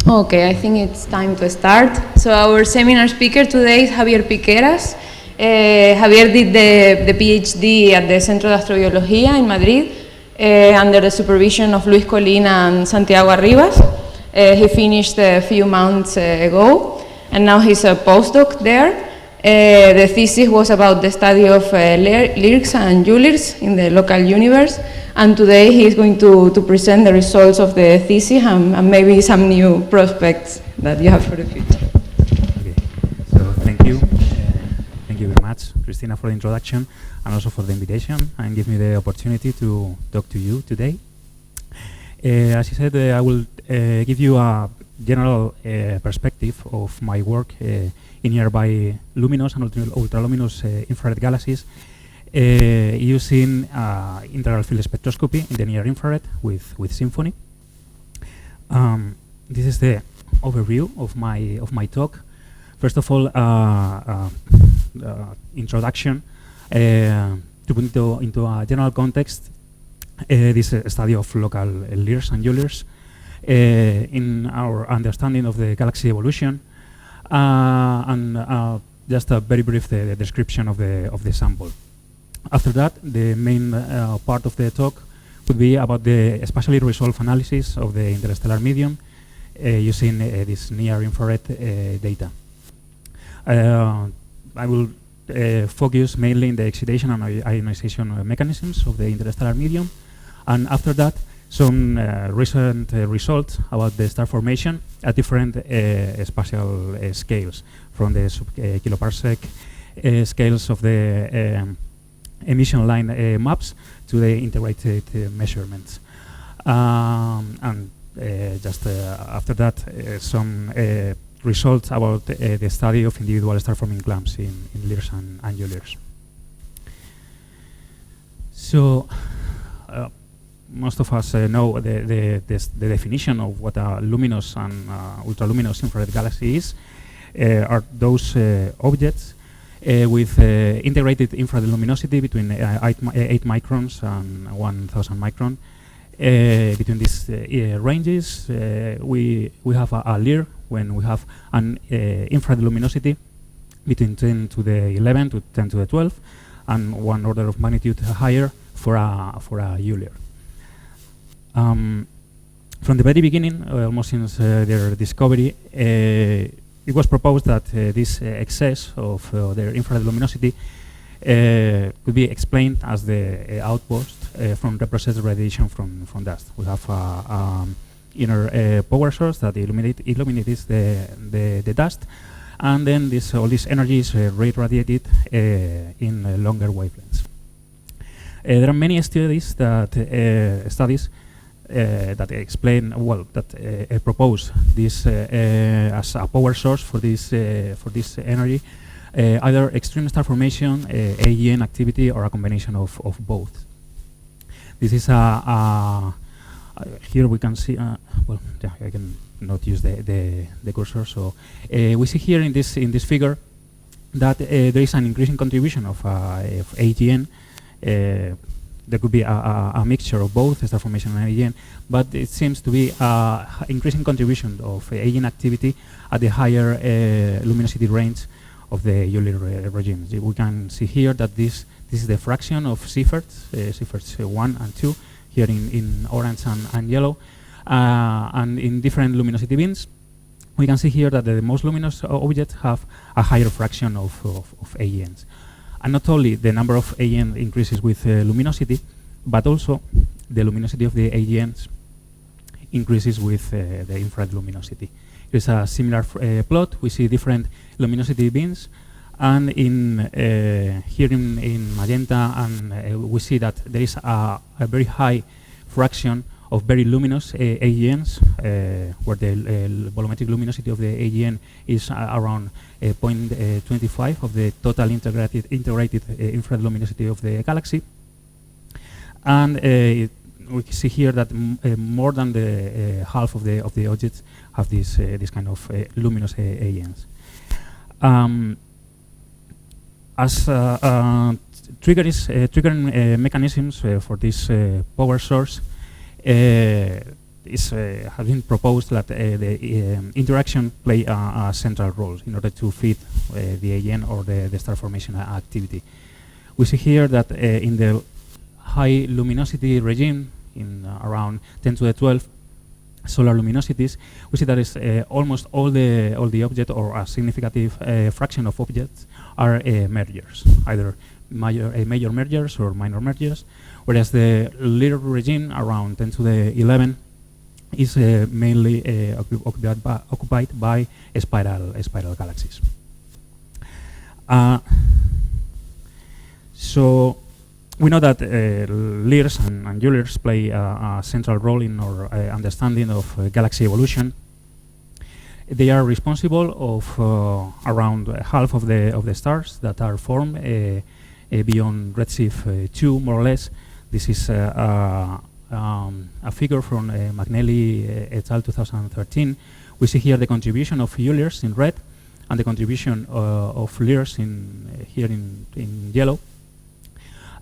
Okay, I think it's time to start. So our seminar speaker today is Javier Piqueras. Javier did the PhD at the Centro de Astrobiología in Madrid under the supervision of Luis Colina and Santiago Arribas. He finished a few months ago, and now he's a postdoc there. The thesis was about the study of LIRGs and ULIRGs in the local universe, and today he is going to present the results of the thesis and maybe some new prospects that you have for the future. Okay, so thank you. Thank you very much, Christina, for the introduction and also for the invitation and give me the opportunity to talk to you today. As you said, I will give you a general perspective of my work in nearby luminous and ultraluminous infrared galaxies using integral field spectroscopy in the near infrared with SINFONI. This is the overview of my talk. First of all, introduction to put into a general context. This study of local LIRGs and ULIRGs in our understanding of the galaxy evolution, and just a very brief description of the sample. After that, the main part of the talk would be about the spatially-resolved analysis of the interstellar medium using this near-infrared data. I will focus mainly in the excitation and ionization mechanisms of the interstellar medium, and after that, some recent results about the star formation at different spatial scales, from the kiloparsec scales of the emission line maps to the integrated measurements. And just after that, some results about the study of individual star-forming clumps in LIRGs and ULIRGs. So, most of us know the definition of what a luminous and ultraluminous infrared galaxy is. Are those objects with integrated infrared luminosity between 8 microns and 1000 micron. Between these ranges, we have a LIRG when we have an infrared luminosity between 10 to the 11 to 10 to the 12, and one order of magnitude higher for a ULIRG. From the very beginning, almost since their discovery, it was proposed that this excess of their infrared luminosity could be explained as the outburst from reprocessed radiation from dust. We have an inner power source that illuminates the dust, and then all this energy is re-radiated in longer wavelengths. There are many studies that explain, well, that propose this as a power source for this energy, either extreme star formation, AGN activity, or a combination of both. This is here we can see. Well, yeah, I can not use the cursor. So we see here in this figure that there is an increasing contribution of AGN. There could be a mixture of both star formation and AGN, but it seems to be increasing contribution of AGN activity at the higher luminosity range of the ULIRG regime. We can see here that this is the fraction of Sifferts 1 and 2, here in orange and yellow, and in different luminosity bands. We can see here that the most luminous objects have a higher fraction of AGNs. And not only the number of AGN increases with luminosity, but also the luminosity of the AGNs increases with the infrared luminosity. Here's a similar plot. We see different luminosity bands, and here in magenta, and we see that there is a very high fraction of very luminous AGNs, where the volumetric luminosity of the AGN is around 0.25 of the total integrated infrared luminosity of the galaxy. And we see here that more than the half of the objects have this kind of luminous ANs. As triggering mechanisms for this power source have been proposed that the interaction play a central role in order to feed the AN or the star formation activity. We see here that in the high luminosity regime, in around 10 to the 12 solar luminosities, we see that is almost all the object or a significant fraction of objects are mergers, either major mergers or minor mergers, whereas the LIRG regime around 10 to the 11 is mainly occupied by spiral galaxies. So we know that LIRGs and ULIRGs play a central role in our understanding of galaxy evolution. They are responsible of around half of the stars that are formed beyond redshift 2, more or less. This is a figure from McNally et al. 2013. We see here the contribution of ULIRGs in red and the contribution of LIRGs here in yellow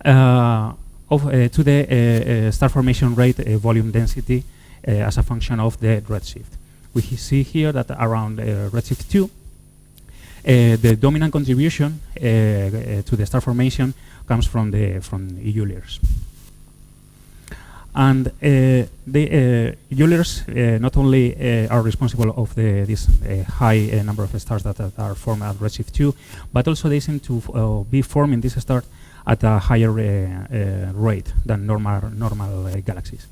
to the star formation rate volume density as a function of the redshift. We see here that around redshift 2, the dominant contribution to the star formation comes from ULIRGs. And the ULIRGs not only are responsible of this high number of stars that are formed at redshift 2, but also they seem to be forming this star at a higher rate than normal galaxies.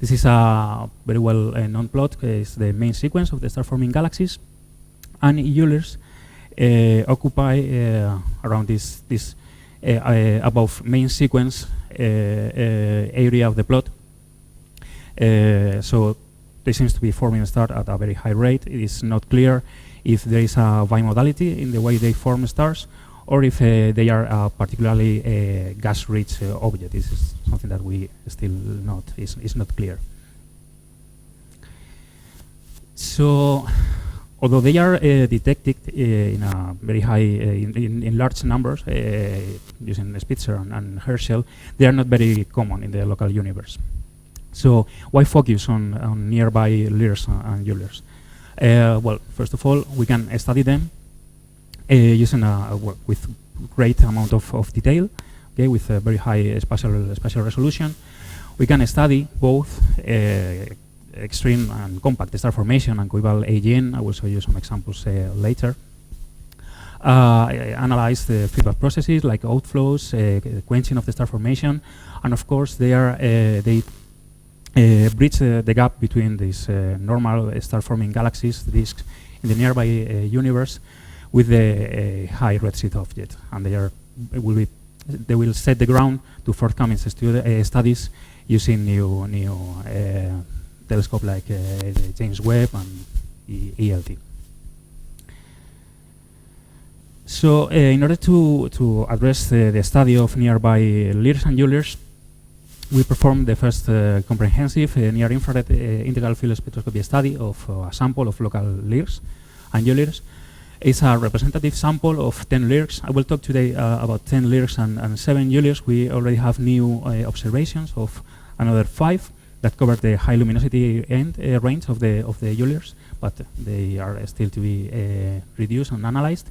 This is a very well known plot. It's the main sequence of the star-forming galaxies, and ULIRGs occupy around this above main sequence area of the plot. So they seem to be forming a star at a very high rate. It is not clear if there is a bimodality in the way they form stars, or if they are a particularly gas-rich object. This is something that we still is not clear. So, although they are detected in a very high, in large numbers using Spitzer and Herschel, they are not very common in the local universe. So, why focus on nearby LIRGs and ULIRGs? Well, first of all, we can study them using with great amount of detail, okay, with a very high spatial resolution. We can study both extreme and compact star formation and coeval AGN. I will show you some examples later. Analyze the feedback processes like outflows, quenching of the star formation, and of course they bridge the gap between these normal star-forming galaxies, disks in the nearby universe, with the high redshift object, and they will set the ground to forthcoming studies using new telescope like James Webb and ELT. So, in order to address the study of nearby LIRGs and ULIRGs, we performed the first comprehensive near-infrared integral field spectroscopy study of a sample of local LIRGs and ULIRGs. It's a representative sample of 10 LIRGs. I will talk today about 10 LIRGs and 7 ULIRGs. We already have new observations of another 5 that cover the high luminosity end range of the ULIRGs, but they are still to be reduced and analyzed.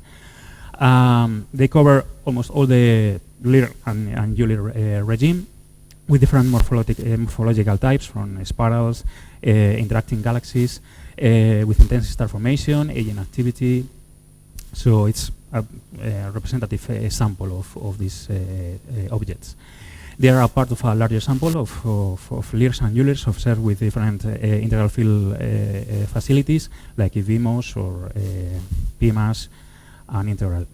They cover almost all the LIRG and ULIRG regime with different morphological types, from spirals, interacting galaxies, with intense star formation, aging activity. So it's a representative sample of these objects. They are a part of a larger sample of LIRGs and ULIRGs observed with different integral field facilities like VMOS or PMAS and Integral.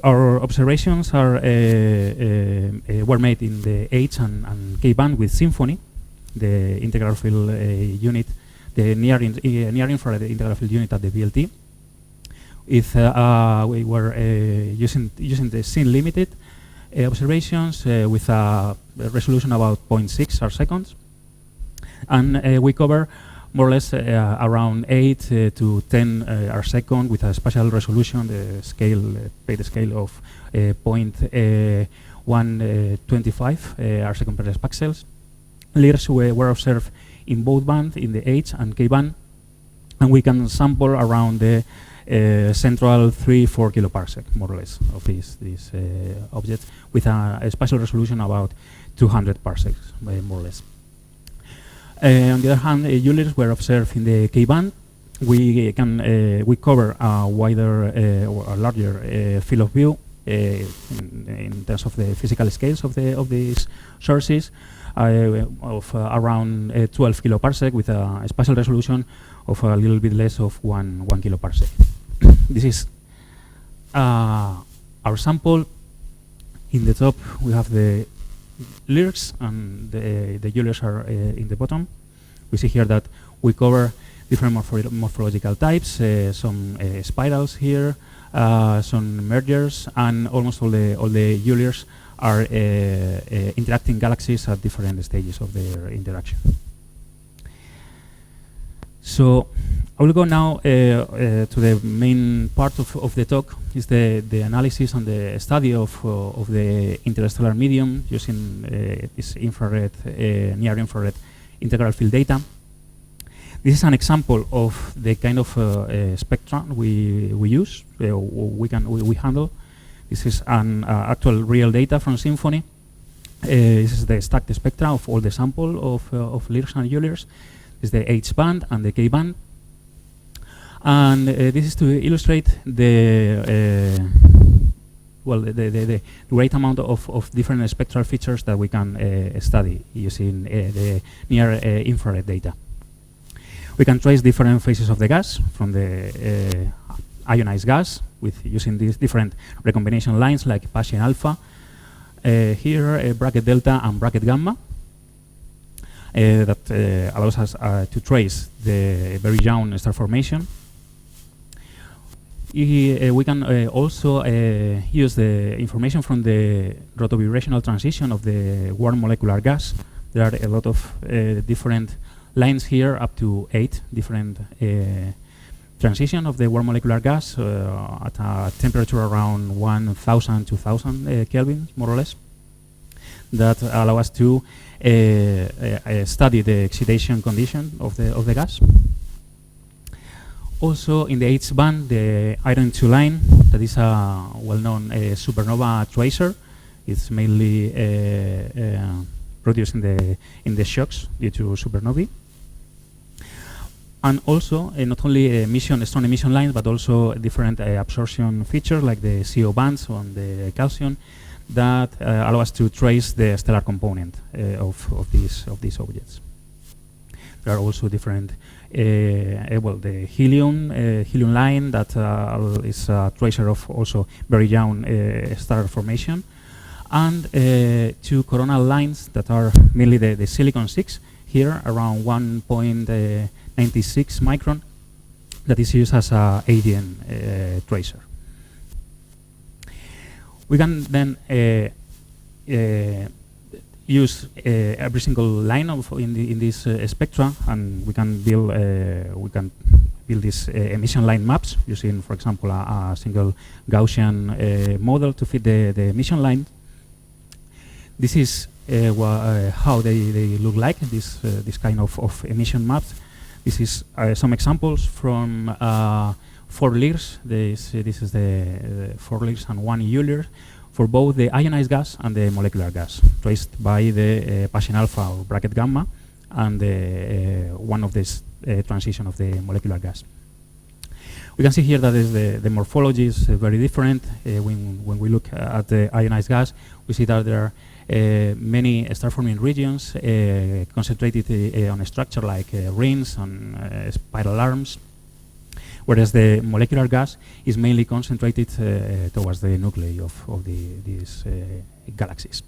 Our observations were made in the H and K band with SINFONI, the integral field unit, the near-infrared integral field unit at the VLT. We were using the scene limited observations with a resolution about 0.6 arcseconds. And we cover more or less around 8 to 10 arcsecond with a spatial resolution, the scale, beta scale of 0.125 arcsecond per pixels. LIRGs were observed in both bands, in the H and K band, and we can sample around the central 3-4 kiloparsec, more or less, of these objects with a spatial resolution about 200 parsecs, more or less. On the other hand, ULIRGs were observed in the K band. We cover a wider or a larger field of view in terms of the physical scales of these sources, of around 12 kiloparsec with a spatial resolution of a little bit less of 1 kiloparsec. This is our sample. In the top we have the LIRGs, and the ULIRGs are in the bottom. We see here that we cover different morphological types, some spirals here, some mergers, and almost all the ULIRGs are interacting galaxies at different stages of their interaction. So I will go now to the main part of the talk, is the analysis and the study of the interstellar medium using this infrared, near-infrared integral field data. This is an example of the kind of spectra we use, we handle. This is an actual real data from SYNFONI. This is the stacked spectra of all the sample of LIRGs and ULIRGs. This is the H band and the K band. And this is to illustrate the great amount of different spectral features that we can study using the near infrared data. We can trace different phases of the gas from the ionized gas with using these different recombination lines like Paschen alpha, here bracket delta and bracket gamma, that allows us to trace the very young star formation. We can also use the information from the rotovibrational transition of the warm molecular gas. There are a lot of different lines here, up to 8 different transition of the warm molecular gas at a temperature around 1000, 2000 Kelvin, more or less, that allow us to study the excitation condition of the gas. Also, in the H band, the iron 2 line, that is a well-known supernova tracer. It's mainly produced in the shocks due to supernovae. And also, not only strong emission lines, but also different absorption features like the CO bands on the calcium that allow us to trace the stellar component of these objects. There are also different, the helium line that is a tracer of also very young star formation, and 2 coronal lines that are mainly the silicon 6 here around 1.96 micron, that is used as a ADN tracer. We can then use every single line in this spectra, and we can build these emission line maps using, for example, a single Gaussian model to fit the emission line. This is how they look like, this kind of emission maps. This is some examples from 4 LIRGs. This is the 4 LIRGs and 1 ULIRG for both the ionized gas and the molecular gas, traced by the Paschen alpha or bracket gamma and one of this transition of the molecular gas. We can see here that the morphology is very different. When we look at the ionized gas, we see that there are many star-forming regions concentrated on a structure like rings and spiral arms, whereas the molecular gas is mainly concentrated towards the nuclei of these galaxies.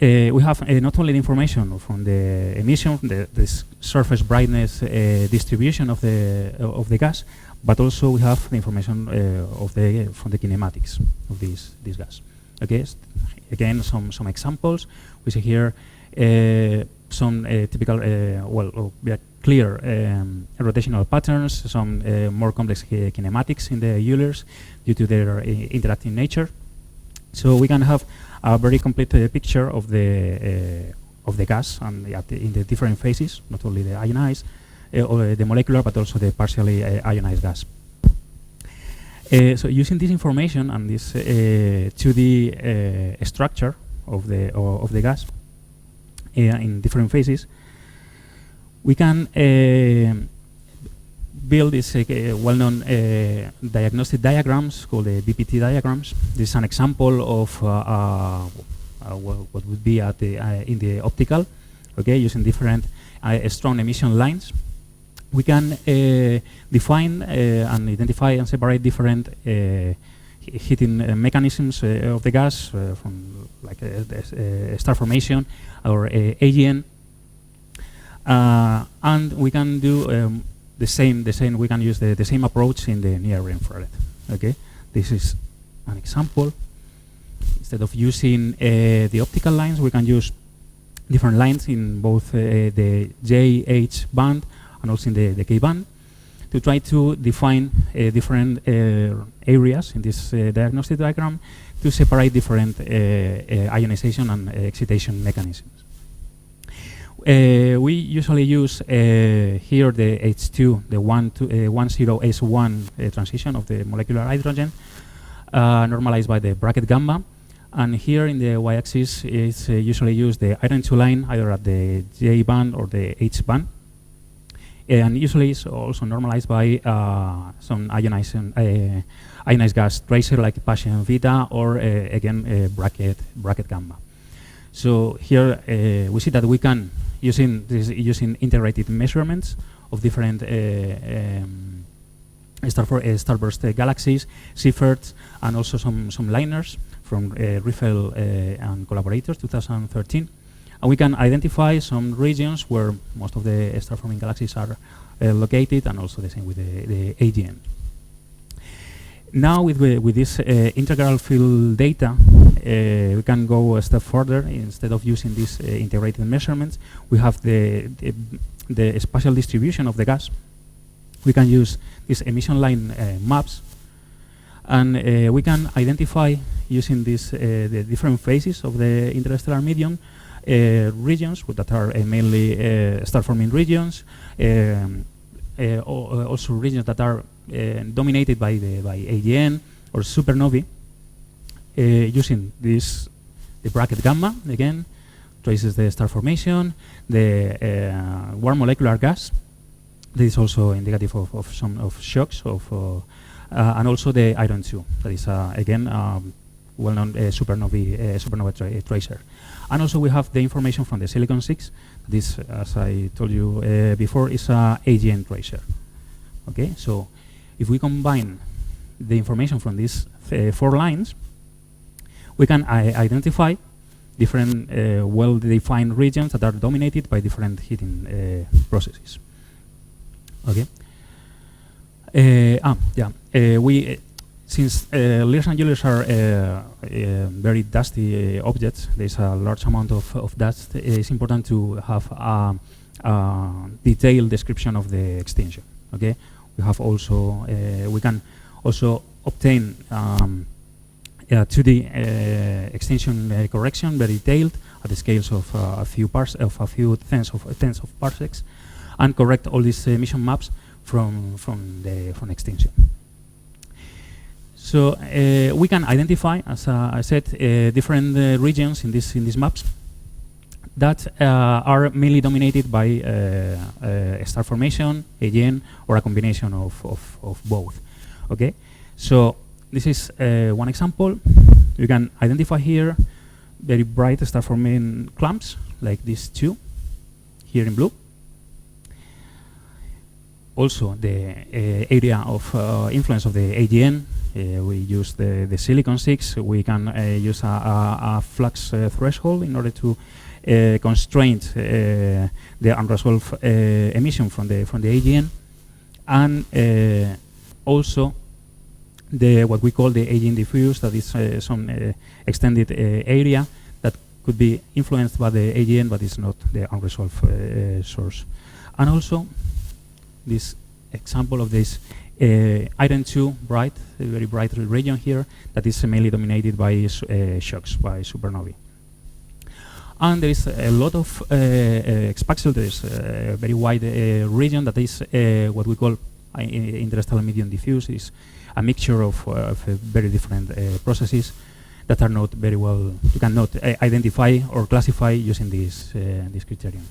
We have not only the information from the emission, the surface brightness distribution of the gas, but also we have the information from the kinematics of this gas. Okay, again, some examples. We see here some typical, clear rotational patterns, some more complex kinematics in the ULIRGs due to their interacting nature. So we can have a very complete picture of the gas and in the different phases, not only the ionized, or the molecular, but also the partially ionized gas. So using this information and this 2D structure of the gas in different phases, we can build these well-known diagnostic diagrams called the BPT diagrams. This is an example of what would be at in the optical, okay, using different strong emission lines. We can define and identify and separate different heating mechanisms of the gas from like star formation or AGN, and we can do the same. We can use the same approach in the near infrared. Okay, this is an example. Instead of using the optical lines, we can use different lines in both the J, H band and also in the K band to try to define different areas in this diagnostic diagram to separate different ionization and excitation mechanisms. We usually use here the H2, the 10S1 transition of the molecular hydrogen, normalized by the bracket gamma. And here in the y-axis is usually used the iron 2 line either at the J band or the H band. And usually it's also normalized by some ionized gas tracer like Paschen Vita or again bracket gamma. So here we see that we can using integrated measurements of different starburst galaxies, CFERs, and also some liners from Riffel and collaborators 2013. And we can identify some regions where most of the star-forming galaxies are located, and also the same with the AGN. Now with this integral field data, we can go a step further. Instead of using these integrated measurements, we have the spatial distribution of the gas. We can use these emission line maps, and we can identify using these the different phases of the interstellar medium regions that are mainly star-forming regions, also regions that are dominated by AGN or supernovae. Using the bracket gamma again traces the star formation, the warm molecular gas. This is also indicative of some shocks and also the iron 2. That is again well-known supernova tracer. And also we have the information from the silicon 6. This, as I told you before, is a AGN tracer. Okay, so if we combine the information from these 4 lines, we can identify different well-defined regions that are dominated by different heating processes. Okay. Since LIRGs and ULIRGs are very dusty objects, there's a large amount of dust. It's important to have a detailed description of the extinction. Okay, we have also we can also obtain 2D extinction correction, very detailed at the scales of a few tens of parsecs, and correct all these emission maps from extinction. So we can identify, as I said, different regions in these maps that are mainly dominated by star formation, AGN, or a combination of both. Okay, so this is one example. You can identify here very bright star forming clumps like these 2 here in blue. Also the area of influence of the AGN. We use the silicon 6. We can use a flux threshold in order to constrain the unresolved emission from the AGN, and also what we call the AGN diffuse, that is some extended area that could be influenced by the AGN, but it's not the unresolved source. And also, this example of this iron 2 bright, a very bright region here, that is mainly dominated by shocks, by supernovae. And there is a lot of spatial. There is a very wide region that is what we call interstellar medium diffuse. Is a mixture of very different processes that are not very well, you cannot identify or classify using this criterion.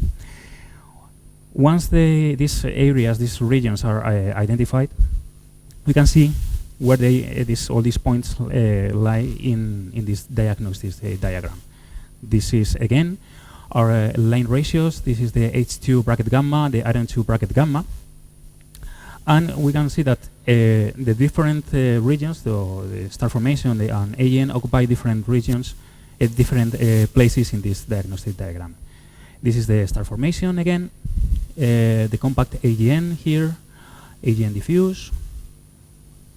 Once these areas, these regions are identified, we can see where all these points lie in this diagnosis diagram. This is, again, our line ratios. This is the H2 bracket gamma, the iron 2 bracket gamma. And we can see that the different regions, the star formation and AGN, occupy different regions at different places in this diagnostic diagram. This is the star formation again, the compact AGN here, AGN diffuse,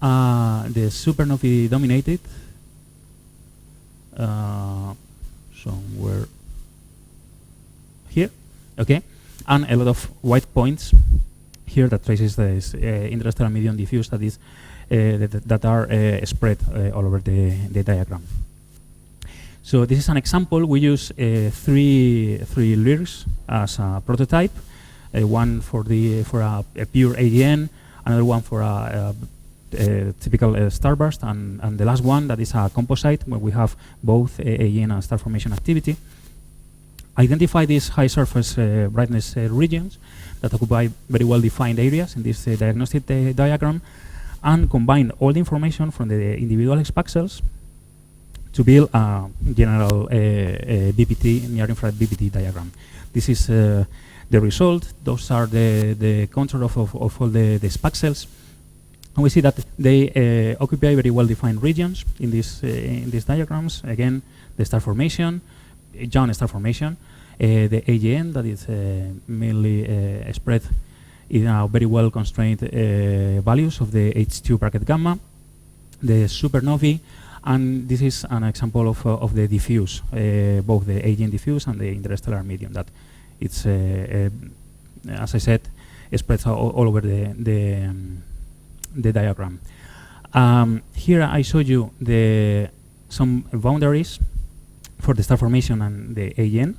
the supernovae dominated, somewhere here, okay, and a lot of white points here that traces this interstellar medium diffuse that is that are spread all over the diagram. So this is an example. We use three LIRGs as a prototype. One for a pure AGN, another one for a typical starburst, and the last one that is a composite where we have both AGN and star formation activity. Identify these high surface brightness regions that occupy very well defined areas in this diagnostic diagram, and combine all the information from the individual spectrals to build a general BPT, near infrared BPT diagram. This is the result. Those are the contour of all the spectrals. And we see that they occupy very well-defined regions in these diagrams. Again, the star formation, giant star formation, the AGN that is mainly spread in very well-constrained values of the H2 bracket gamma, the supernovae, and this is an example of the diffuse, both the AGN diffuse and the interstellar medium that it's, as I said, spreads all over the diagram. Here I show you some boundaries for the star formation and the AGN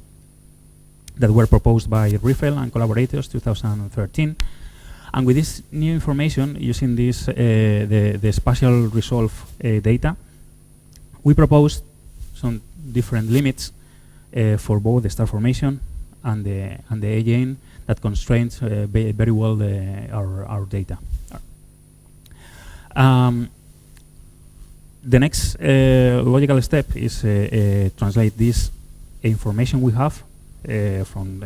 that were proposed by Riffel and collaborators 2013. And with this new information, using this the spatial resolve data, we proposed some different limits for both the star formation and the AGN that constrains very well our data. The next logical step is translate this information we have from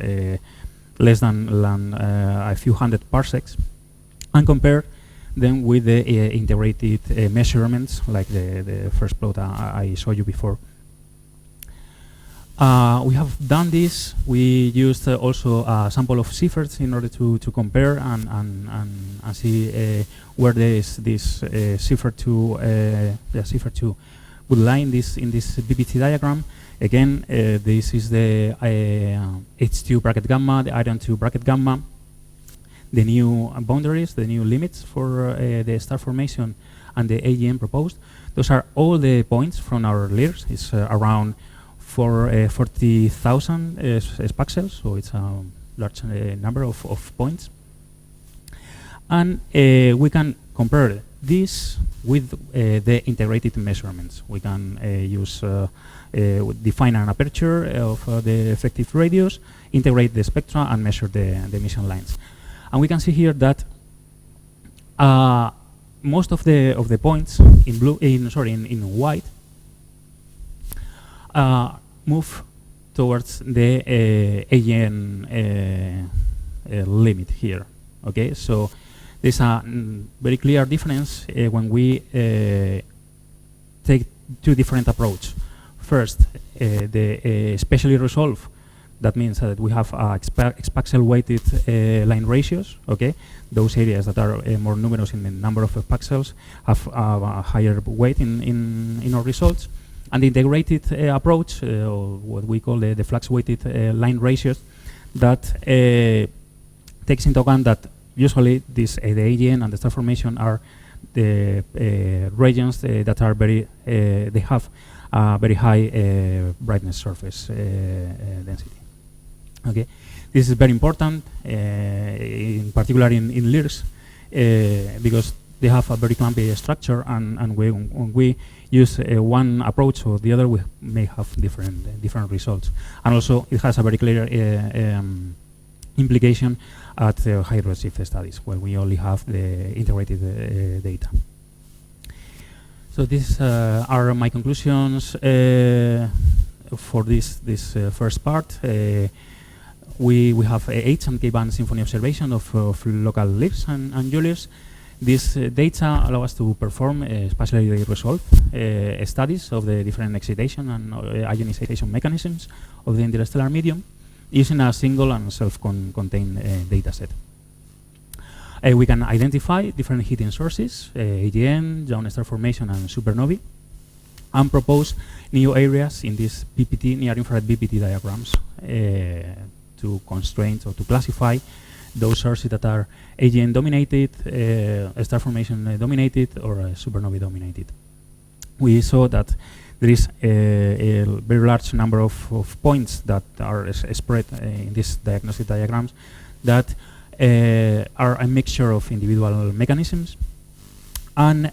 less than a few hundred parsecs and compare them with the integrated measurements like the first plot I showed you before. We have done this. We used also a sample of CIFERs in order to compare and see where this CIFER2 would lie in this BPT diagram. Again, this is the H2 bracket gamma, the iron 2 bracket gamma, the new boundaries, the new limits for the star formation and the AGN proposed. Those are all the points from our LIRGs. It's around 40,000 pixels, so it's a large number of points. And we can compare this with the integrated measurements. We can define an aperture of the effective radius, integrate the spectra, and measure the emission lines. And we can see here that most of the points in white move towards the AGN limit here. Okay, so there's a very clear difference when we take two different approaches. First, the spatially resolved That means that we have expaxel-weighted line ratios. Okay, those areas that are more numerous in the number of pixels have a higher weight in our results. And the integrated approach, or what we call the flux-weighted line ratios, that takes into account that usually the AGN and the star formation are the regions that are very they have a very high brightness surface density. Okay, this is very important, in particular in LIRGs, because they have a very clumpy structure, and when we use one approach or the other, we may have different results. And also, it has a very clear implication at high redshift studies, where we only have the integrated data. So these are my conclusions for this first part. We have H and K-band symphony observation of local LIRGs and ULIRGs. This data allow us to perform spatially resolved studies of the different excitation and ionization mechanisms of the interstellar medium using a single and self-contained data set. We can identify different heating sources, AGN, young star formation, and supernovae, and propose new areas in these BPT, near-infrared BPT diagrams to constrain or to classify those sources that are AGN dominated, star formation dominated, or supernovae dominated. We saw that there is a very large number of points that are spread in these diagnostic diagrams that are a mixture of individual mechanisms. And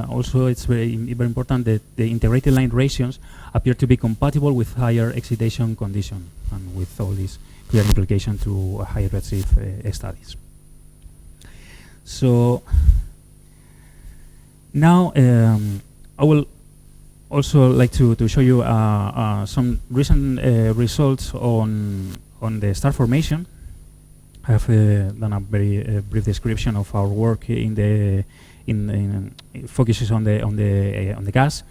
also it's very important that the integrated line ratios appear to be compatible with higher excitation condition and with all these clear implication to high redshift studies. So now I will also like to show you some recent results on the star formation. I have done a very brief description of our work in the focuses on the gas.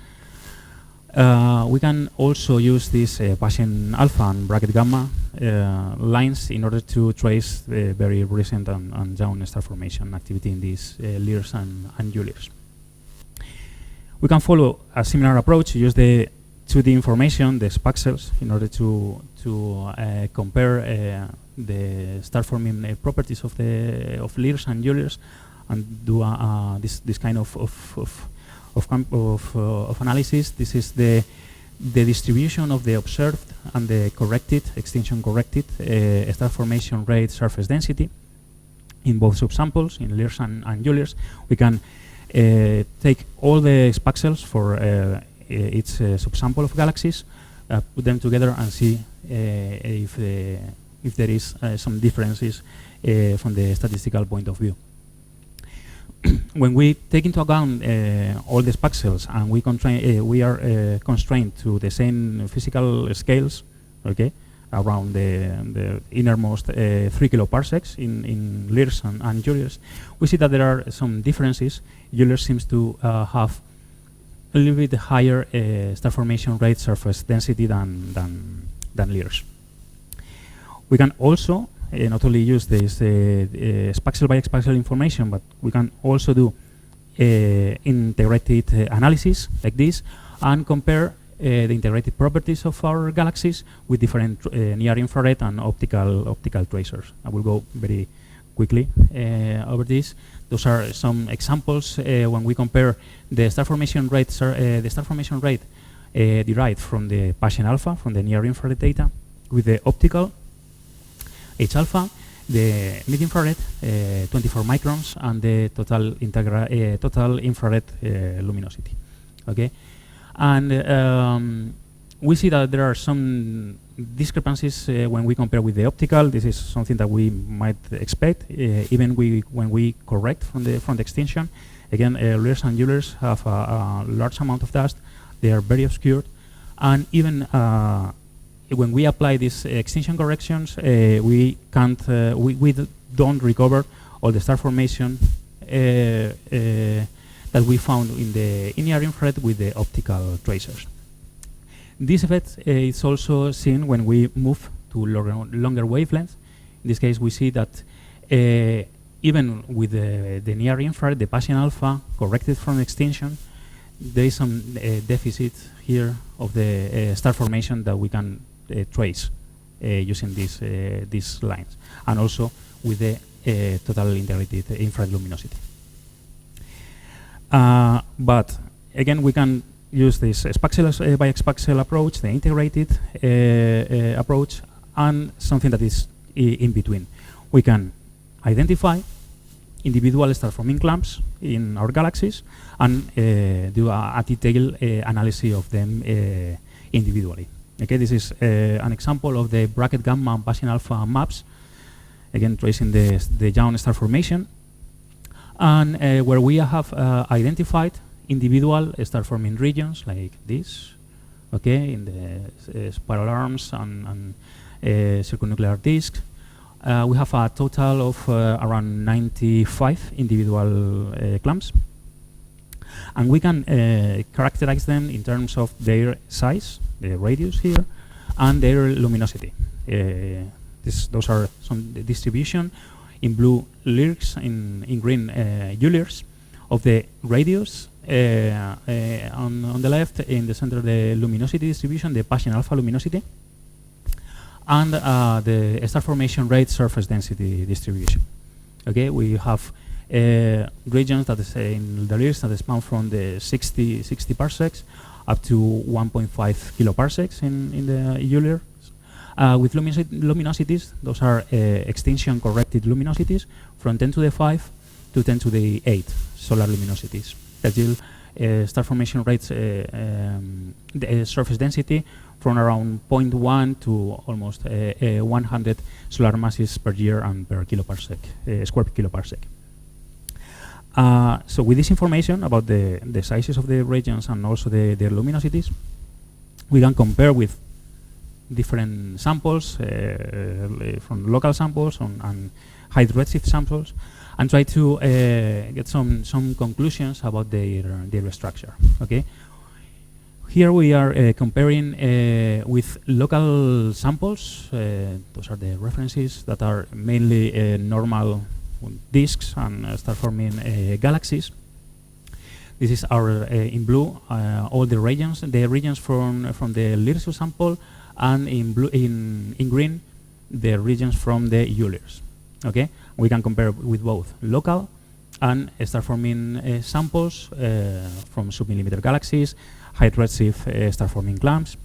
We can also use these Paschen alpha and bracket gamma lines in order to trace the very recent and young star formation activity in these LIRGs and ULIRGs. We can follow a similar approach, use the 2D information, the spaxels, in order to compare the star forming properties of LIRGs and ULIRGs, and do this kind of analysis. This is the distribution of the observed and the corrected, extinction-corrected star formation rate surface density in both subsamples, in LIRGs and ULIRGs. We can take all the spaxels for each subsample of galaxies, put them together, and see if there is some differences from the statistical point of view. When we take into account all the spaxels and we are constrained to the same physical scales, okay, around the innermost 3 kiloparsecs in LIRGs and ULIRGs, we see that there are some differences. ULIRGs seems to have a little bit higher star formation rate surface density than LIRGs. We can also not only use this spaxel by spaxel information, but we can also do integrated analysis like this and compare the integrated properties of our galaxies with different near-infrared and optical tracers. I will go very quickly over this. Those are some examples when we compare the star formation rate, derived from the Paschen alpha, from the near-infrared data, with the optical H-alpha, the mid-infrared 24 microns, and the total infrared luminosity. Okay, and we see that there are some discrepancies when we compare with the optical. This is something that we might expect, even when we correct from the extinction. Again, LIRGs and ULIRGs have a large amount of dust. They are very obscured, and even when we apply these extinction corrections, we can't, we don't recover all the star formation that we found in the near infrared with the optical tracers. This effect is also seen when we move to longer wavelengths. In this case, we see that even with the near infrared, the passing alpha corrected from extinction, there is some deficit here of the star formation that we can trace using these lines, and also with the total integrated infrared luminosity. But again, we can use this spatial by spatial approach, the integrated approach, and something that is in between. We can identify individual star-forming clumps in our galaxies and do a detailed analysis of them individually. Okay, this is an example of the bracket gamma and passing alpha maps, again tracing the young star formation, and where we have identified individual star-forming regions like this, okay, in the spiral arms and circumnuclear disks. We have a total of around 95 individual clumps, and we can characterize them in terms of their size, the radius here, and their luminosity. Those are some distribution in blue LIRGs, in green ULIRGs of the radius. On the left, in the center, the luminosity distribution, the passing alpha luminosity, and the star formation rate surface density distribution. Okay, we have regions that is in the LIRGs that span from the 60 parsecs up to 1.5 kiloparsecs in the ULIRGs. With luminosities, those are extinction-corrected luminosities from 10 to the 5 to 10 to the 8 solar luminosities. That yield star formation rates, the surface density from around 0.1 to almost 100 solar masses per year and per kiloparsec, square kiloparsec. So with this information about the sizes of the regions and also their luminosities, we can compare with different samples, from local samples and high redshift samples, and try to get some conclusions about their structure. Okay, here we are comparing with local samples. Those are the references that are mainly normal disks and star-forming galaxies. This is our in blue all the regions from the LIRGs sample, and in blue in green the regions from the ULIRGs. Okay, we can compare with both local and star-forming samples from submillimeter galaxies, high redshift star-forming clumps,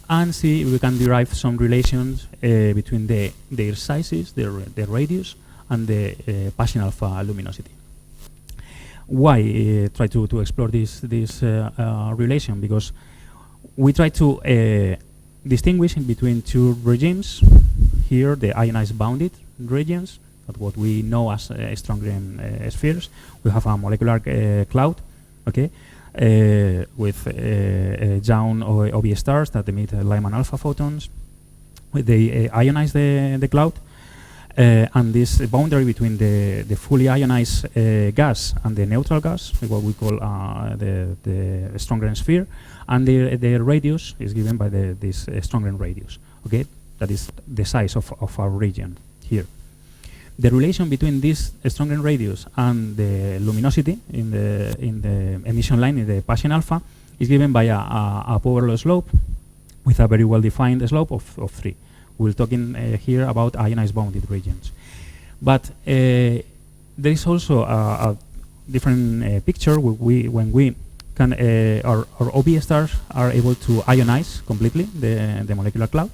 and see if we can derive some relations between their sizes, their radius, and the passing alpha luminosity. Why try to explore this relation? Because we try to distinguish in between two regimes. Here, the ionized bounded regions, that what we know as strong-grain spheres. We have a molecular cloud, okay, with young OB stars that emit Lyman alpha photons. They ionize the cloud, and this boundary between the fully ionized gas and the neutral gas, what we call the strong-grain sphere, and the radius is given by this strong-grain radius. Okay, that is the size of our region here. The relation between this strong-grain radius and the luminosity in the emission line, in the passing alpha, is given by a power law slope with a very well-defined slope of 3. We're talking here about ionized bounded regions. But there is also a different picture when we can, our OB stars are able to ionize completely the molecular cloud.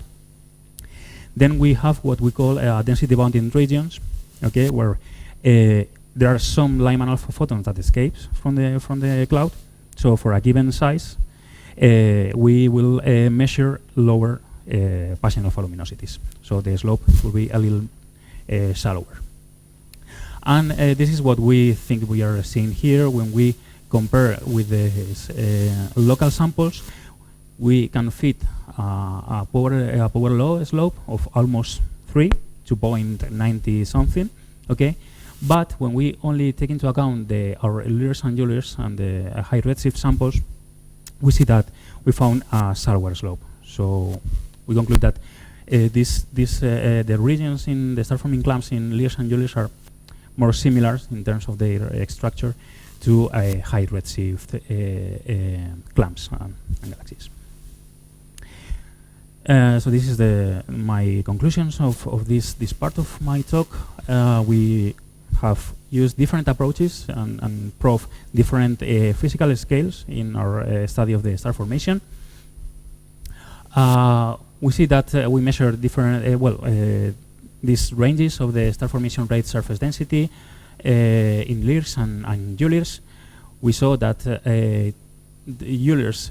Then we have what we call density bounded regions, okay, where there are some Lyman alpha photons that escapes from the cloud. So for a given size, we will measure lower passing alpha luminosities. So the slope will be a little shallower. And this is what we think we are seeing here when we compare with the local samples. We can fit a power law slope of almost 3 to 0.90 something, okay? But when we only take into account our LIRGs and ULIRGs and the high redshift samples, we see that we found a shallower slope. So we conclude that the regions in the star-forming clumps in LIRGs and ULIRGs are more similar in terms of their structure to high redshift clumps and galaxies. So this is my conclusions of this part of my talk. We have used different approaches and proved different physical scales in our study of the star formation. We see that we measure different, these ranges of the star formation rate surface density in LIRGs and ULIRGs. We saw that the ULIRGs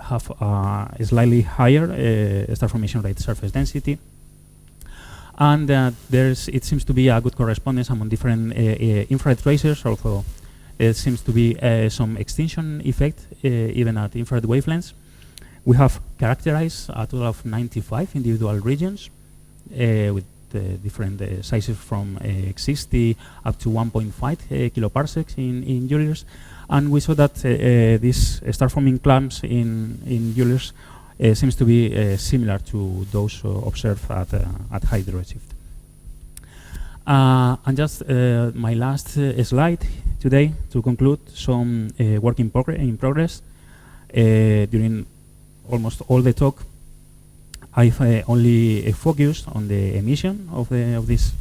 have a slightly higher star formation rate surface density, and it seems to be a good correspondence among different infrared tracers. Although there seems to be some extinction effect even at infrared wavelengths. We have characterized a total of 95 individual regions with different sizes from 60 up to 1.5 kiloparsecs in ULIRGs. And we saw that these star-forming clumps in ULIRGs seems to be similar to those observed at high redshift. And just my last slide today to conclude some work in progress. During almost all the talk, I've only focused on the emission of these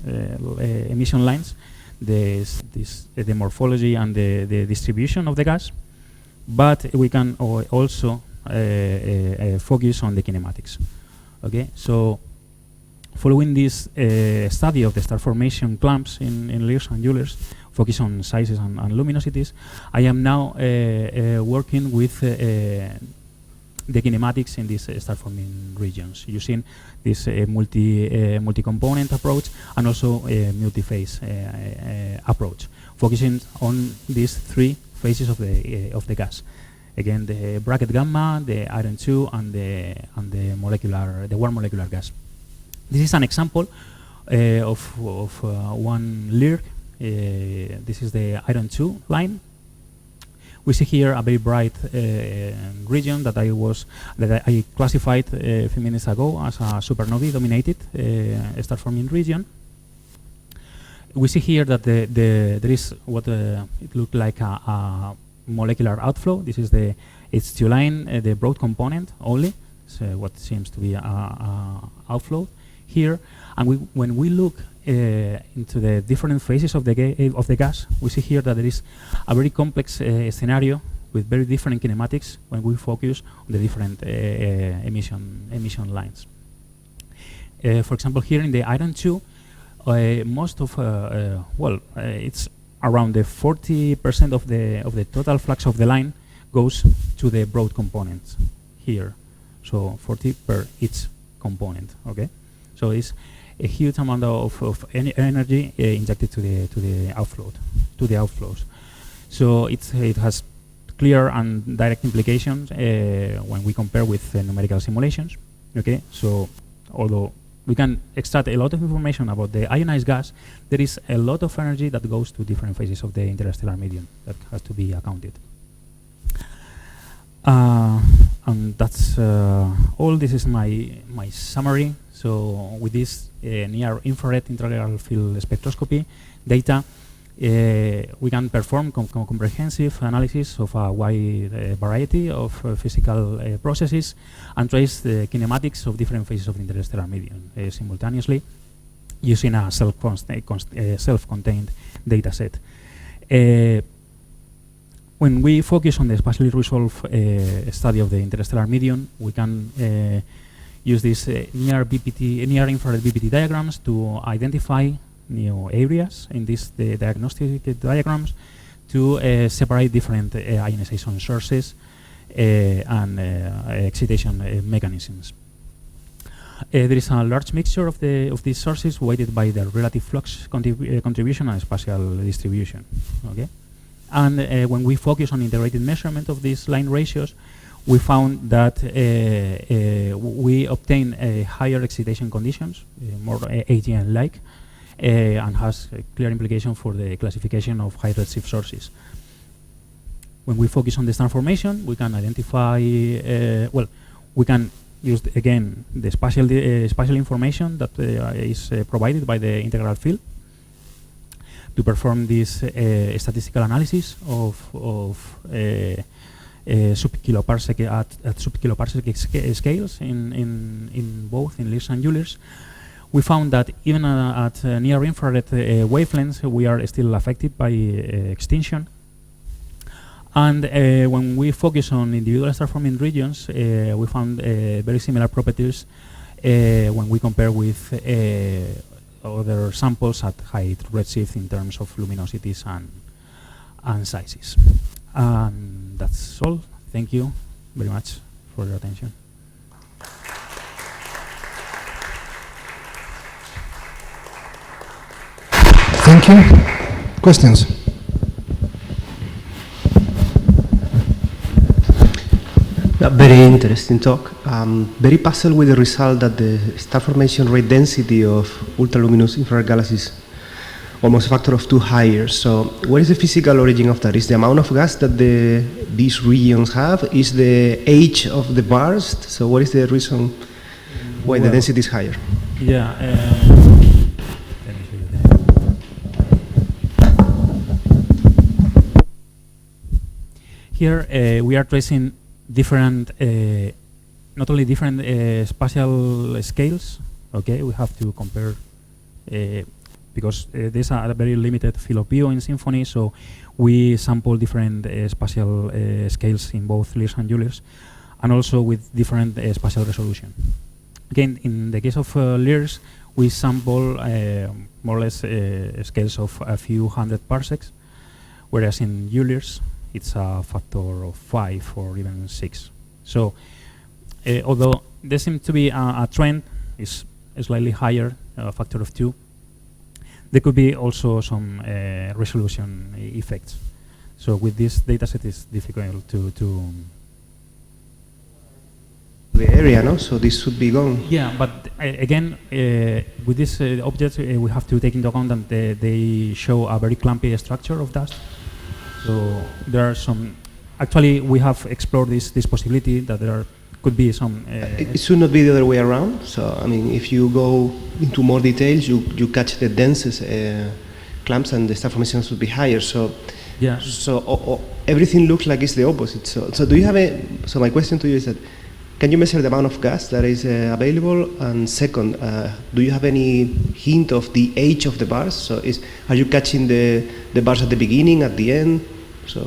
emission lines, the morphology and the distribution of the gas, but we can also focus on the kinematics. Okay, so following this study of the star formation clumps in LIRGs and ULIRGs, focus on sizes and luminosities, I am now working with the kinematics in these star-forming regions using this multi-component approach and also a multi-phase approach, focusing on these three phases of the gas. Again, the bracket gamma, the iron 2, and the warm molecular gas. This is an example of one LIRG. This is the iron 2 line. We see here a very bright region that I classified a few minutes ago as a supernovae-dominated star-forming region. We see here that there is what it looked like a molecular outflow. This is the H2 line, the broad component only. So what seems to be a outflow here. And when we look into the different phases of the gas, we see here that there is a very complex scenario with very different kinematics when we focus on the different emission lines. For example, here in the iron 2, most of it's around the 40% of the total flux of the line goes to the broad components here. So 40 per each component. Okay, so it's a huge amount of energy injected to the outflows. So it has clear and direct implications when we compare with numerical simulations. Okay, so although we can extract a lot of information about the ionized gas, there is a lot of energy that goes to different phases of the interstellar medium that has to be accounted. And that's all. This is my summary. So with this near-infrared integral field spectroscopy data, we can perform comprehensive analysis of a wide variety of physical processes and trace the kinematics of different phases of the interstellar medium simultaneously using a self-contained data set. When we focus on the spatially resolved study of the interstellar medium, we can use these near-infrared BPT diagrams to identify new areas in these diagnostic diagrams to separate different ionization sources and excitation mechanisms. There is a large mixture of these sources weighted by their relative flux contribution and spatial distribution. Okay, and when we focus on integrated measurement of these line ratios, we found that we obtain higher excitation conditions, more AGN-like, and has a clear implication for the classification of high redshift sources. When we focus on the star formation, we can identify, we can use again the spatial information that is provided by the integral field to perform this statistical analysis of subkiloparsec at subkiloparsec scales in both LIRGs and ULIRGs. We found that even at near infrared wavelengths, we are still affected by extinction. And when we focus on individual star-forming regions, we found very similar properties when we compare with other samples at high redshift in terms of luminosities and sizes. And that's all. Thank you very much for your attention. Thank you. Questions? Very interesting talk. Very puzzled with the result that the star formation rate density of ultraluminous infrared galaxies almost a factor of 2 higher. So what is the physical origin of that? Is the amount of gas that these regions have? Is the age of the burst? So what is the reason why the density is higher? Yeah. Let me show you that. Here we are tracing different, not only different spatial scales. Okay, we have to compare because there's a very limited field of view in SINFONI, so we sample different spatial scales in both LIRGs and ULIRGs, and also with different spatial resolution. Again, in the case of LIRGs, we sample more or less scales of a few hundred parsecs, whereas in ULIRGs, it's a factor of 5 or even 6. So, although there seems to be a trend, is slightly higher, a factor of 2, there could be also some resolution effects. So with this dataset, it's difficult to the area, no? So this should be gone. Yeah, but again, with these objects, we have to take into account that they show a very clumpy structure of dust. So there are some. Actually, we have explored this possibility that there could be some. It should not be the other way around. So I mean, if you go into more details, you catch the densest clumps, and the star formation should be higher. So yeah. So everything looks like it's the opposite. So do you have a? So my question to you is that, can you measure the amount of gas that is available? And second, do you have any hint of the age of the bars? So are you catching the bars at the beginning, at the end? So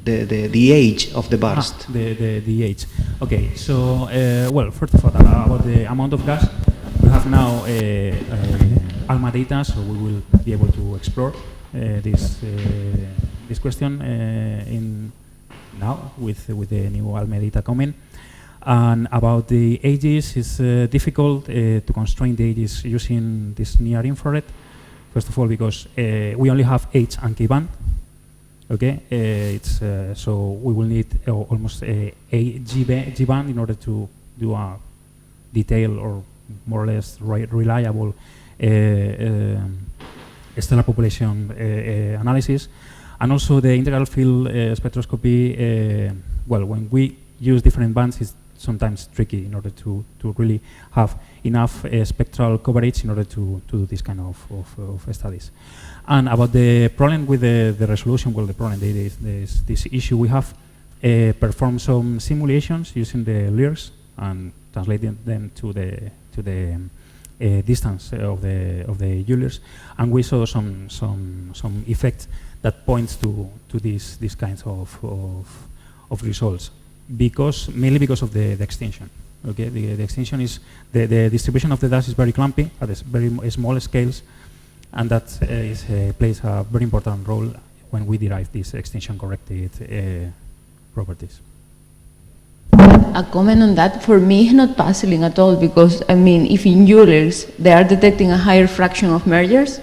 the age of the burst. The age. Okay. So well, first of all, about the amount of gas, we have now ALMA data, so we will be able to explore this question in now with the new ALMA data coming. And about the ages, it's difficult to constrain the ages using this near infrared. First of all, because we only have H and K band. Okay, so we will need almost a G band in order to do a detailed or more or less reliable stellar population analysis, and also the integral field spectroscopy. Well, when we use different bands, it's sometimes tricky in order to really have enough spectral coverage in order to do this kind of studies. And about the problem with the resolution, well, the problem is this issue. We have performed some simulations using the LIRGs and translating them to the distance of the ULIRGs, and we saw some effect that points to these kinds of results. Mainly because of the extinction. Okay, the extinction is the distribution of the dust is very clumpy at very small scales, and that plays a very important role when we derive these extinction-corrected properties. A comment on that, for me, is not puzzling at all, because I mean, if in ULIRGs they are detecting a higher fraction of mergers,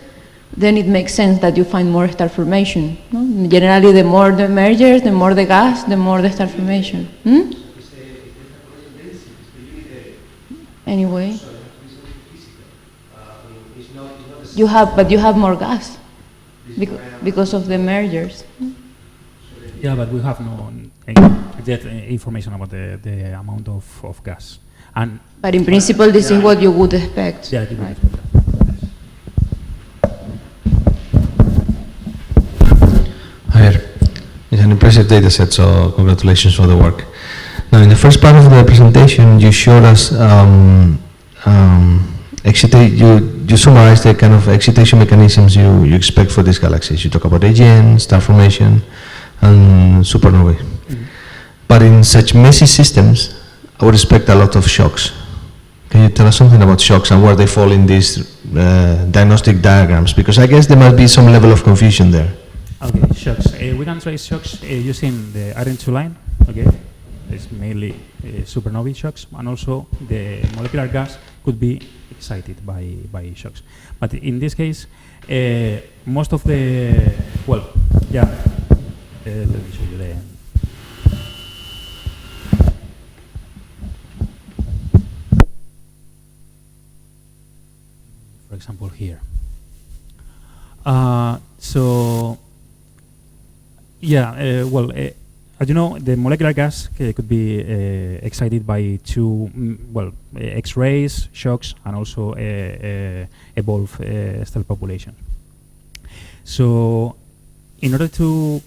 then it makes sense that you find more star formation. No? Generally, the more the mergers, the more the gas, the more the star formation. Anyway, you have more gas because of the mergers. Yeah, but we have no exact information about the amount of gas. And but in principle, this is what you would expect. Yeah, you would right? expect that. Javier, it's an impressive data set, so congratulations for the work. Now, in the first part of the presentation, you showed us you summarized the kind of excitation mechanisms you expect for these galaxies. You talk about AGN, star formation, and supernovae. Mm-hmm. But in such messy systems, I would expect a lot of shocks. Can you tell us something about shocks and where they fall in these diagnostic diagrams? Because I guess there must be some level of confusion there. Okay, shocks. We can trace shocks using the Iron 2 line. Okay, it's mainly supernovae shocks, and also the molecular gas could be excited by shocks. But in this case, most of the let me show you the. For example, here. As you know, the molecular gas could be excited by two, X-rays, shocks, and also evolved stellar population. So, in order to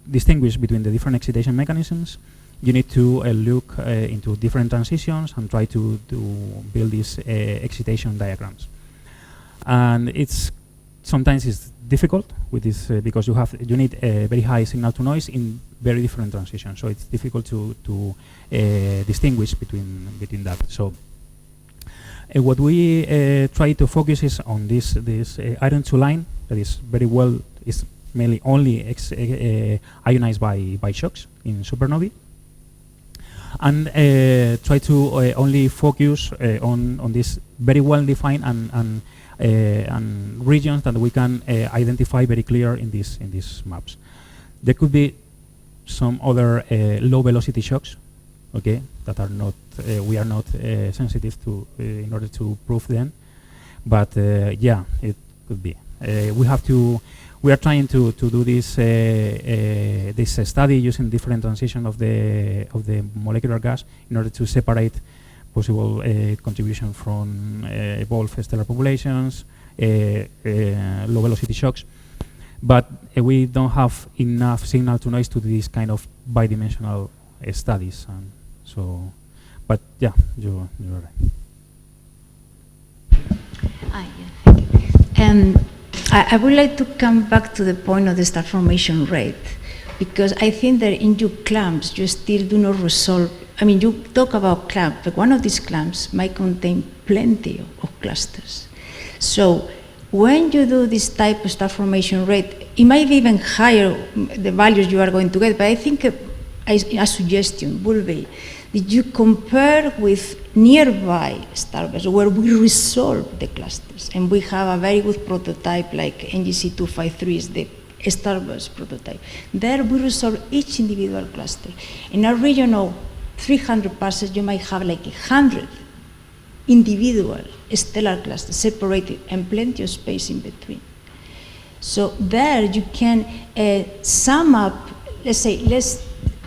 distinguish between the different excitation mechanisms, you need to look into different transitions and try to build these excitation diagrams. And sometimes it's difficult with this because you need a very high signal to noise in very different transitions. So it's difficult to distinguish between that. So what we try to focus is on this Iron 2 line that is is mainly only ionized by shocks in supernovae, and try to only focus on this very well defined and regions that we can identify very clear in these maps. There could be some other low velocity shocks, okay, that are not we are not sensitive to in order to prove them, but yeah, it could be. We are trying to do this study using different transition of the molecular gas in order to separate possible contribution from evolved stellar populations, low velocity shocks, but we don't have enough signal to noise to do this kind of bidimensional studies. And so, but yeah, you're right. Thank you. I would like to come back to the point of the star formation rate, because I think that in your clamps you still do not resolve. I mean, you talk about clamp, but one of these clamps might contain plenty of clusters. So when you do this type of star formation rate, it might be even higher the values you are going to get, but I think a suggestion would be that you compare with nearby starbursts where we resolve the clusters, and we have a very good prototype like NGC253 is the starburst prototype. There we resolve each individual cluster. In a region of 300 parsecs, you might have like 100 individual stellar clusters separated and plenty of space in between. So there you can sum up, let's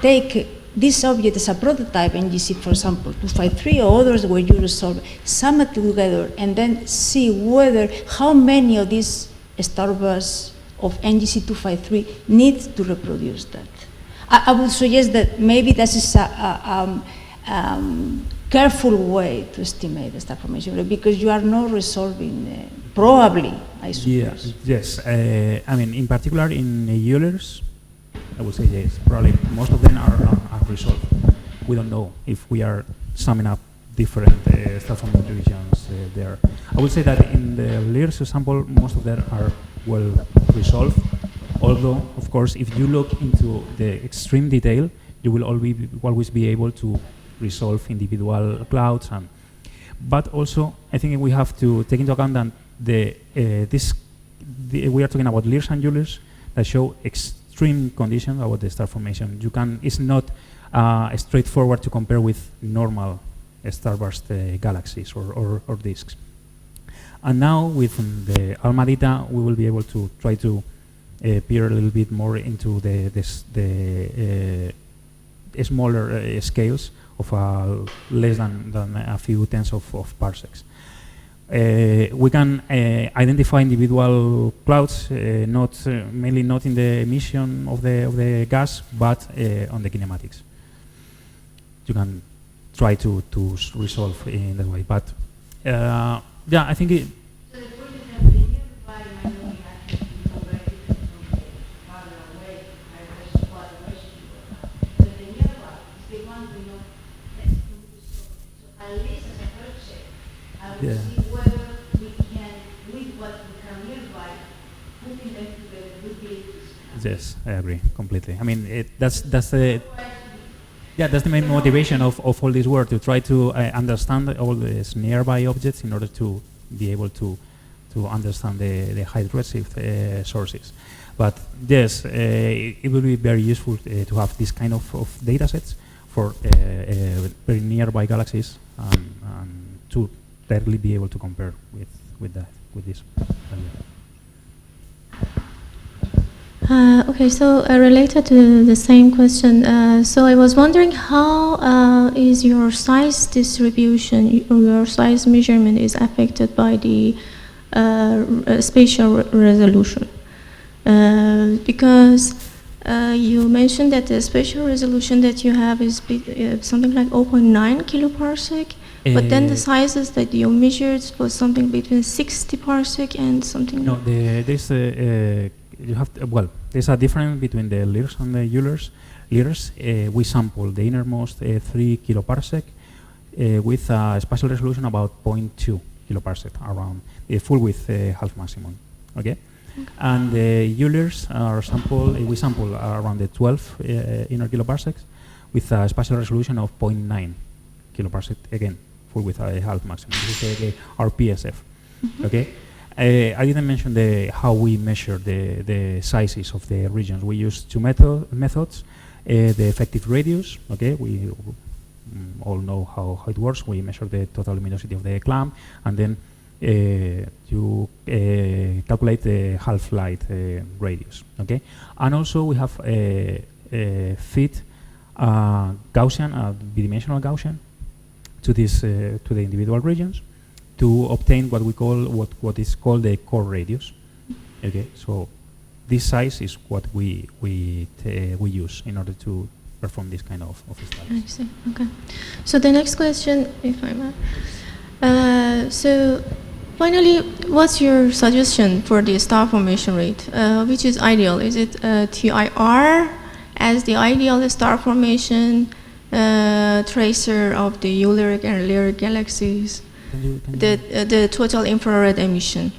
take this object as a prototype, NGC, for example, 253 or others where you resolve, sum it together and then see how many of these starbursts of NGC 253 need to reproduce that. I would suggest that maybe this is a careful way to estimate the star formation rate, because you are not resolving, probably, I suppose. Yeah, yes. I mean, in particular in ULIRGs, I would say yes. Probably most of them are resolved. We don't know if we are summing up different star formation regions there. I would say that in the LIRGs sample, most of them are well resolved. Although, of course, if you look into the extreme detail, you will always be able to resolve individual clouds. But also, I think we have to take into account that we are talking about LIRGs and ULIRGs that show extreme conditions about the star formation. It's not straightforward to compare with normal starburst galaxies or disks. And now with the ALMA data, we will be able to try to peer a little bit more into the smaller scales less than a few tenths of parsecs. We can identify individual clouds, mainly not in the emission of the gas, but on the kinematics. You can try to resolve in that way, but yeah, I think it. So the point is that linear by might not be actually converted from farther away, versus farther versus. So the nearby is the one we know next to the source. So at least as a first step, I would see whether we can, with what we can nearby, putting them together would be able to. Yes, I agree completely. I mean, that's the. Yeah, that's the main motivation of all this work, to try to understand all these nearby objects in order to be able to understand the high redshift sources. But yes, it will be very useful to have this kind of data sets for very nearby galaxies and to directly be able to compare with this. Okay, so related to the same question, so I was wondering how is your size distribution or your size measurement is affected by the spatial resolution? Because you mentioned that the spatial resolution that you have is something like 0.9 kiloparsec, but then the sizes that you measured was something between 60 parsec and something. No, you have to, well, there's a difference between the LIRGs and the ULIRGs. We sample the innermost 3 kiloparsec with a spatial resolution about 0.2 kiloparsec, around full width half maximum. Okay, and the ULIRGs are we sample around the 12 inner kiloparsecs with a spatial resolution of 0.9 kiloparsec, again full width half maximum. This is our PSF. Okay. I didn't mention how we measure the sizes of the regions. We use two methods. The effective radius, okay, we all know how it works. We measure the total luminosity of the clamp, and then you calculate the half-light radius, okay? And also we have fit Gaussian, bidimensional Gaussian to the individual regions, to obtain what we call what is called the core radius. Okay, so this size is what we use in order to perform this kind of studies. I see. Okay. So the next question, if I may. So finally, what's your suggestion for the star formation rate? Which is ideal? Is it TIR as the ideal star formation tracer of the ULIRG and LIRG galaxies? The total infrared emission.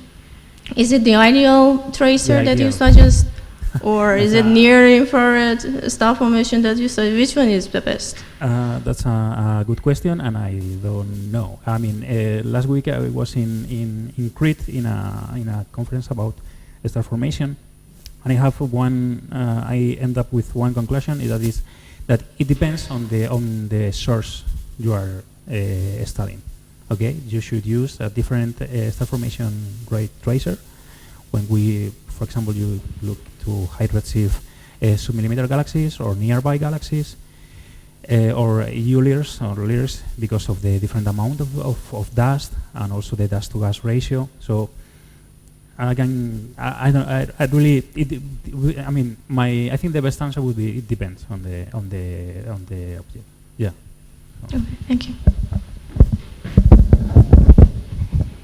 Is it the ideal tracer that you suggest, or is it near infrared star formation that you suggest? Which one is the best? That's a good question, and I don't know. I mean, last week I was in Crete in a conference about star formation, and I have I end up with one conclusion, that it depends on the source you are studying. Okay, you should use a different star formation rate tracer. When for example, you look to high redshift submillimeter galaxies or nearby galaxies, or ULIRGs or LIRGs, because of the different amount of dust and also the dust to gas ratio. So I think the best answer would be it depends on the object. Yeah. Okay, thank you.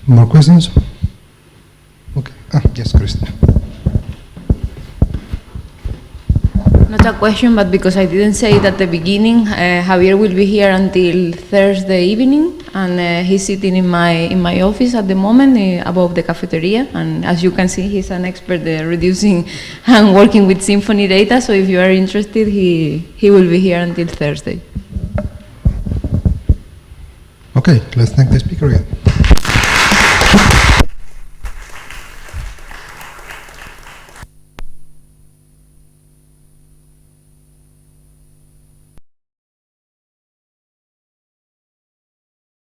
More questions? Okay. Yes, Christina. Not a question, but because I didn't say it at the beginning, Javier will be here until Thursday evening, and he's sitting in my office at the moment above the cafeteria, and as you can see, he's an expert reducing and working with SINFONI data, so if you are interested, he will be here until Thursday. Okay, let's thank the speaker again.